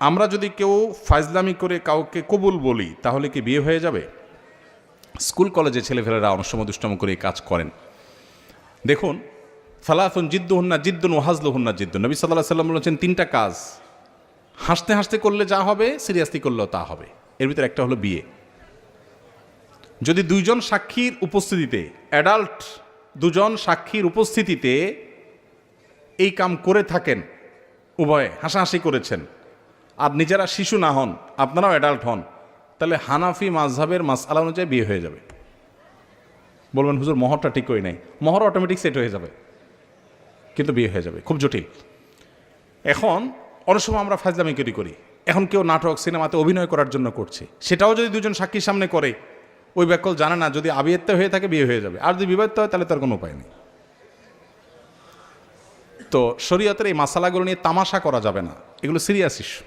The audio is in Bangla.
আমরা যদি কেউ ফাজলামি করে কাউকে কবুল বলি তাহলে কি বিয়ে হয়ে যাবে? স্কুল কলেজে ছেলেফেলেরা অনেক সময় দুষ্টম করে এই কাজ করেন। দেখুন, সালাতুন জিদ্দুহুন্না জিদ্দুন ওয়াহাজলুহুন্না জিদ্দুন, নবী সাল্লাল্লাহু আলাইহি ওয়াসাল্লাম বলেছেন তিনটা কাজ হাসতে হাসতে করলে যা হবে সিরিয়াসলি করলেও তা হবে। এর ভিতরে একটা হলো বিয়ে। যদি দুইজন সাক্ষীর উপস্থিতিতে, অ্যাডাল্ট দুজন সাক্ষীর উপস্থিতিতে এই কাম করে থাকেন, উভয়ে হাসাহাসি করেছেন, আর নিজেরা শিশু না হন, আপনারাও অ্যাডাল্ট হন, তাহলে হানাফি মাযহাবের মাসআলা অনুযায়ী বিয়ে হয়ে যাবে। বলবেন হুজুর মোহরটা ঠিক করি নাই, মোহর অটোমেটিক সেট হয়ে যাবে, কিন্তু বিয়ে হয়ে যাবে। খুব জটিল। এখন অনেক সময় আমরা ফাজলামি করি, এখন কেউ নাটক সিনেমাতে অভিনয় করার জন্য করছে, সেটাও যদি দুজন সাক্ষীর সামনে করে, ওই ব্যাকল জানে না, যদি আবিয়াত্ত হয়ে থাকে বিয়ে হয়ে যাবে, আর যদি বিবাহিত হয় তাহলে তার কোনো উপায় নেই। তো শরীয়তের এই মাসালাগুলো নিয়ে তামাশা করা যাবে না, এগুলো সিরিয়াস ইস্যু।